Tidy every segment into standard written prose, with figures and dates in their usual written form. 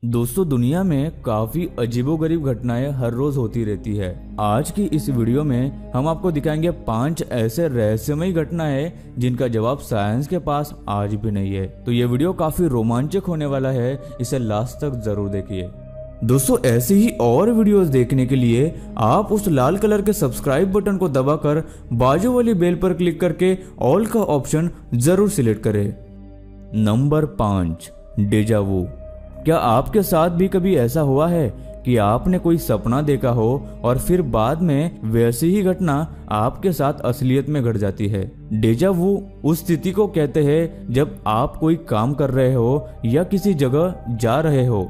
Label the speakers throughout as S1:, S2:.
S1: दोस्तों, दुनिया में काफी अजीबोगरीब घटनाएं हर रोज होती रहती है। आज की इस वीडियो में हम आपको दिखाएंगे 5 ऐसे रहस्यमयी घटनाएं जिनका जवाब साइंस के पास आज भी नहीं है। तो ये वीडियो काफी रोमांचक होने वाला है, इसे लास्ट तक जरूर देखिए। दोस्तों, ऐसे ही और वीडियोस देखने के लिए आप उस लाल कलर के सब्सक्राइब बटन को दबाकर बाजू वाली बेल पर क्लिक करके ऑल का ऑप्शन जरूर सिलेक्ट करें। नंबर 5, डेजा वू। क्या आपके साथ भी कभी ऐसा हुआ है कि आपने कोई सपना देखा हो और फिर बाद में वैसी ही घटना आपके साथ असलियत में घट जाती है? डेजा वू उस स्थिति को कहते हैं जब आप कोई काम कर रहे हो या किसी जगह जा रहे हो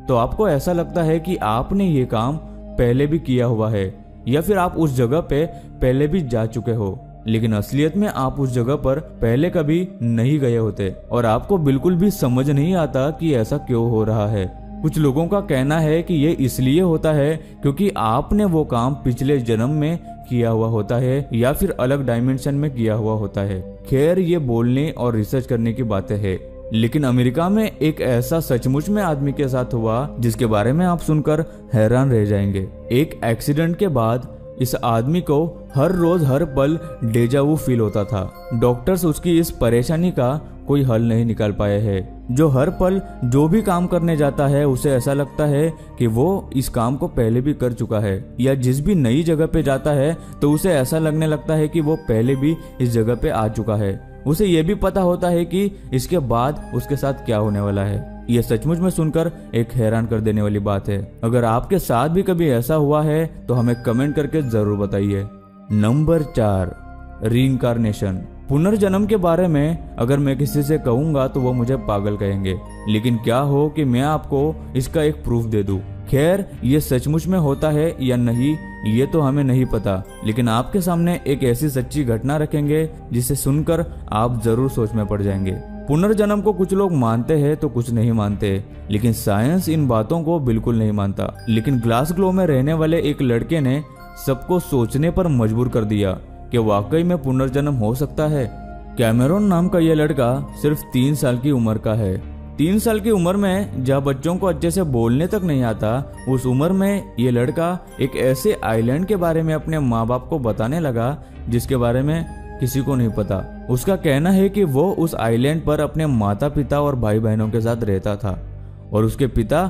S1: तो आपको ऐसा लगता है कि आपने ये काम पहले भी किया हुआ है या फिर आप उस जगह पे पहले भी जा चुके हो, लेकिन असलियत में आप उस जगह पर पहले कभी नहीं गए होते और आपको बिल्कुल भी समझ नहीं आता कि ऐसा क्यों हो रहा है। कुछ लोगों का कहना है कि ये इसलिए होता है क्योंकि आपने वो काम पिछले जन्म में किया हुआ होता है या फिर अलग डायमेंशन में किया हुआ होता है। खैर, ये बोलने और रिसर्च करने की बातें है, लेकिन अमेरिका में एक ऐसा सचमुच में आदमी के साथ हुआ जिसके बारे में आप सुनकर हैरान रह जाएंगे। एक एक्सीडेंट के बाद इस आदमी को हर रोज हर पल डेजा वू फील होता था। डॉक्टर्स उसकी इस परेशानी का कोई हल नहीं निकाल पाए हैं। जो हर पल जो भी काम करने जाता है उसे ऐसा लगता है कि वो इस काम को पहले भी कर चुका है, या जिस भी नई जगह पे जाता है तो उसे ऐसा लगने लगता है कि वो पहले भी इस जगह पे आ चुका है। उसे ये भी पता होता है कि इसके बाद उसके साथ क्या होने वाला है। ये सचमुच में सुनकर एक हैरान कर देने वाली बात है। अगर आपके साथ भी कभी ऐसा हुआ है तो हमें कमेंट करके जरूर बताइए। Number 4, reincarnation. पुनर्जन्म के बारे में अगर मैं किसी से कहूंगा तो वो मुझे पागल कहेंगे, लेकिन क्या हो कि मैं आपको इसका एक प्रूफ दे दूं। खैर, ये सचमुच में होता है या नहीं ये तो हमें नहीं पता, लेकिन आपके सामने एक ऐसी सच्ची घटना रखेंगे जिसे सुनकर आप जरूर सोच में पड़ जाएंगे। पुनर्जन्म को कुछ लोग मानते हैं तो कुछ नहीं मानते, लेकिन साइंस इन बातों को बिल्कुल नहीं मानता। लेकिन ग्लासगो में रहने वाले एक लड़के ने सबको सोचने पर मजबूर कर दिया कि वाकई में पुनर्जन्म हो सकता है। कैमेरॉन नाम का यह लड़का सिर्फ 3 साल की उम्र का है। 3 साल की उम्र में जहाँ बच्चों को अच्छे से बोलने तक नहीं आता, उस उम्र में ये लड़का एक ऐसे आइलैंड के बारे में अपने माँ बाप को बताने लगा जिसके बारे में किसी को नहीं पता। उसका कहना है कि वो उस आइलैंड पर अपने माता पिता और भाई बहनों के साथ रहता था और उसके पिता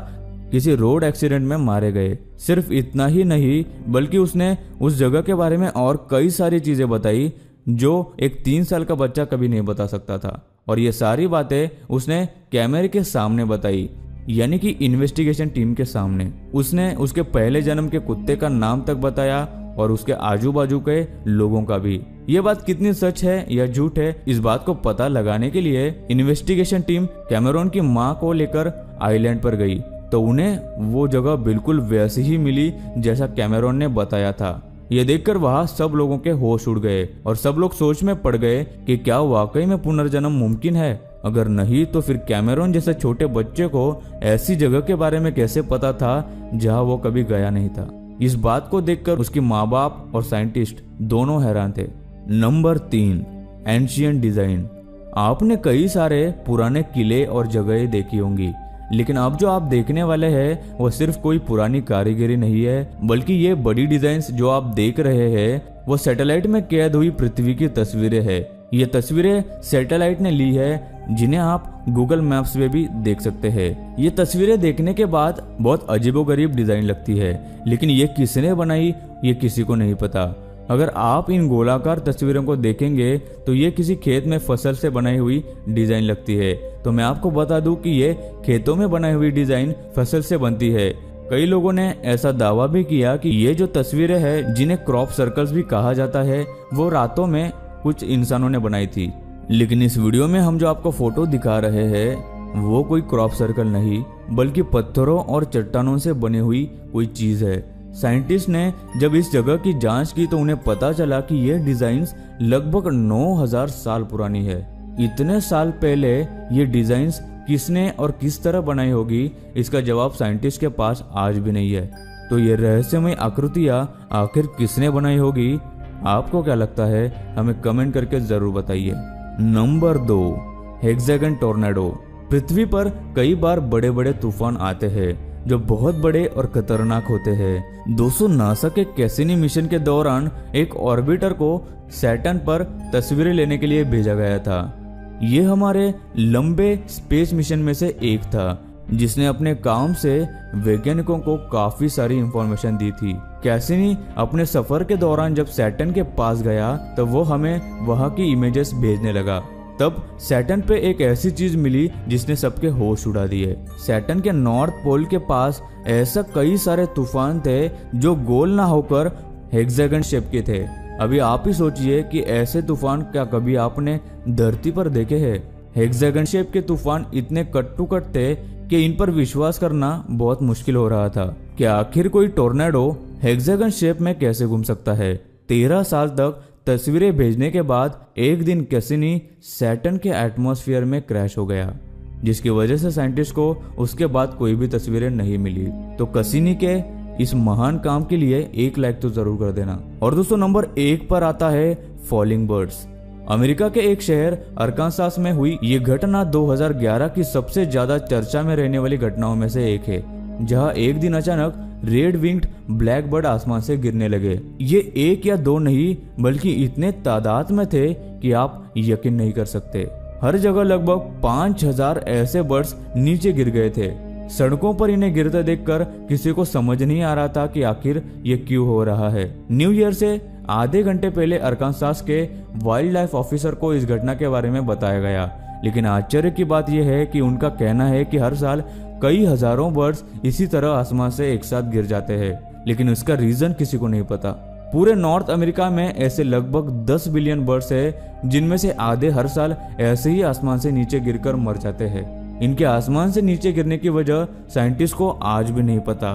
S1: किसी रोड एक्सीडेंट में मारे गए। सिर्फ इतना ही नहीं, बल्कि उसने उस जगह के बारे में और कई सारी चीजें बताई जो एक 3 साल का बच्चा कभी नहीं बता सकता था। और ये सारी बातें उसने कैमरे के सामने बताई, यानी कि इन्वेस्टिगेशन टीम के सामने। उसने उसके पहले जन्म के कुत्ते का नाम तक बताया और उसके आजू बाजू के लोगों का भी। ये बात कितनी सच है या झूठ है, इस बात को पता लगाने के लिए इन्वेस्टिगेशन टीम कैमरॉन की माँ को लेकर आइलैंड पर गई तो उन्हें वो जगह बिल्कुल वैसी ही मिली जैसा कैमरॉन ने बताया था। ये देखकर वहाँ सब लोगों के होश उड़ गए और सब लोग सोच में पड़ गए कि क्या वाकई में पुनर्जन्म मुमकिन है। अगर नहीं तो फिर कैमरॉन जैसे छोटे बच्चे को ऐसी जगह के बारे में कैसे पता था जहाँ वो कभी गया नहीं था। इस बात को देखकर उसके माँ बाप और साइंटिस्ट दोनों हैरान थे। Number 3, ancient design. आपने कई सारे पुराने किले और जगहें देखी होंगी, लेकिन अब जो आप देखने वाले हैं वो सिर्फ कोई पुरानी कारीगरी नहीं है, बल्कि ये बड़ी डिजाइन्स जो आप देख रहे हैं वो सैटेलाइट में कैद हुई पृथ्वी की तस्वीरें हैं। ये तस्वीरें सैटेलाइट ने ली है, जिन्हें आप गूगल मैप्स में भी देख सकते हैं। ये तस्वीरें देखने के बाद बहुत अजीबोगरीब डिजाइन लगती है, लेकिन ये किसने बनाई ये किसी को नहीं पता। अगर आप इन गोलाकार तस्वीरों को देखेंगे तो ये किसी खेत में फसल से बनाई हुई डिजाइन लगती है। तो मैं आपको बता दूं कि ये खेतों में बनाई हुई डिजाइन फसल से बनती है। कई लोगों ने ऐसा दावा भी किया कि ये जो तस्वीरें हैं, जिन्हें क्रॉप सर्कल्स भी कहा जाता है, वो रातों में कुछ इंसानों ने बनाई थी। लेकिन इस वीडियो में हम जो आपको फोटो दिखा रहे हैं वो कोई क्रॉप सर्कल नहीं, बल्कि पत्थरों और चट्टानों से बनी हुई कोई चीज है। साइंटिस्ट ने जब इस जगह की जांच की तो उन्हें पता चला कि ये डिजाइन्स लगभग 9000 साल पुरानी है। इतने साल पहले ये डिजाइन्स किसने और किस तरह बनाई होगी, इसका जवाब साइंटिस्ट के पास आज भी नहीं है। तो ये रहस्यमय आकृतियां आखिर किसने बनाई होगी, आपको क्या लगता है? हमें कमेंट करके जरूर बताइए। Number 2, hexagon tornado. पृथ्वी पर कई बार बड़े बड़े तूफान आते हैं जो बहुत बड़े और खतरनाक होते हैं। दोस्तों, नासा के कैसिनी मिशन के दौरान एक ऑर्बिटर को सैटर्न पर तस्वीरें लेने के लिए भेजा गया था। ये हमारे लंबे स्पेस मिशन में से एक था जिसने अपने काम से वैज्ञानिकों को काफी सारी इंफॉर्मेशन दी थी। कैसिनी अपने सफर के दौरान जब सैटर्न के पास गया तो वो हमें वहां की इमेजेस भेजने लगा। तब सैटर्न पे एक ऐसी चीज मिली जिसने सबके होश उड़ा दिए। सैटर्न के नॉर्थ पोल के पास ऐसा कई सारे तूफान थे जो गोल ना होकर हेक्सागन शेप के थे। अभी आप ही सोचिए कि ऐसे तूफान क्या कभी आपने धरती पर देखे हैं? हेक्सागन शेप के तूफान इतने कट टू कट थे कि इन पर विश्वास करना बहुत मुश्किल हो रहा था। क्या आखिर कोई टोर्नेडो हेक्सागन शेप में कैसे घूम सकता है? 13 साल तक तस्वीरें भेजने के बाद एक दिन कैसिनी सैटर्न के एटमॉस्फेयर में क्रैश हो गया, जिसकी वजह से साइंटिस्ट को उसके बाद कोई भी तस्वीरें नहीं मिली। तो कैसिनी के इस महान काम के लिए एक लाइक तो जरूर कर देना। और दोस्तों, नंबर 1 पर आता है फॉलिंग बर्ड्स। अमेरिका के एक शहर अरकानसास में हुई ये घटना 2011 की सबसे ज्यादा चर्चा में रहने वाली घटनाओं में से एक है, जहां एक दिन अचानक रेड विंग्ड ब्लैक बर्ड आसमान से गिरने लगे। ये एक या दो नहीं बल्कि इतने तादाद में थे कि आप यकीन नहीं कर सकते। हर जगह लगभग 5000 ऐसे बर्ड्स नीचे गिर गए थे। सड़कों पर इन्हें गिरते देखकर किसी को समझ नहीं आ रहा था कि आखिर ये क्यों हो रहा है। न्यू ईयर से आधे घंटे पहले अरकानसास के वाइल्ड लाइफ ऑफिसर को इस घटना के बारे में बताया गया, लेकिन आश्चर्य की बात यह है कि उनका कहना है कि हर साल कई हजारों बर्ड्स इसी तरह आसमान से एक साथ गिर जाते हैं, लेकिन उसका रीजन किसी को नहीं पता। पूरे नॉर्थ अमेरिका में ऐसे लगभग 10 बिलियन बर्ड्स है, जिनमें से आधे हर साल ऐसे ही आसमान से नीचे गिरकर मर जाते हैं। इनके आसमान से नीचे गिरने की वजह साइंटिस्ट को आज भी नहीं पता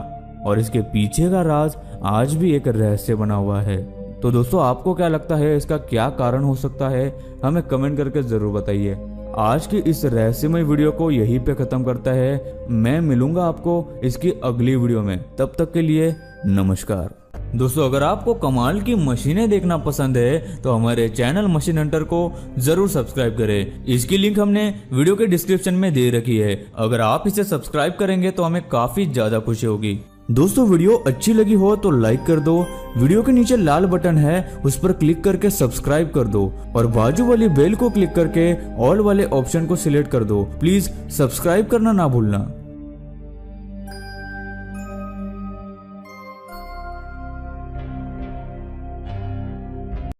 S1: और इसके पीछे का राज आज भी एक रहस्य बना हुआ है। तो दोस्तों, आपको क्या लगता है इसका क्या कारण हो सकता है? हमें कमेंट करके जरूर बताइए। आज की इस रहस्यमय वीडियो को यहीं पे खत्म करता है। मैं मिलूंगा आपको इसकी अगली वीडियो में, तब तक के लिए नमस्कार। दोस्तों, अगर आपको कमाल की मशीनें देखना पसंद है तो हमारे चैनल मशीन हंटर को जरूर सब्सक्राइब करें। इसकी लिंक हमने वीडियो के डिस्क्रिप्शन में दे रखी है। अगर आप इसे सब्सक्राइब करेंगे तो हमें काफी ज्यादा खुशी होगी। दोस्तों, वीडियो अच्छी लगी हो तो लाइक कर दो। वीडियो के नीचे लाल बटन है, उस पर क्लिक करके सब्सक्राइब कर दो और बाजू वाली बेल को क्लिक करके ऑल वाले ऑप्शन को सिलेक्ट कर दो। प्लीज सब्सक्राइब करना ना भूलना।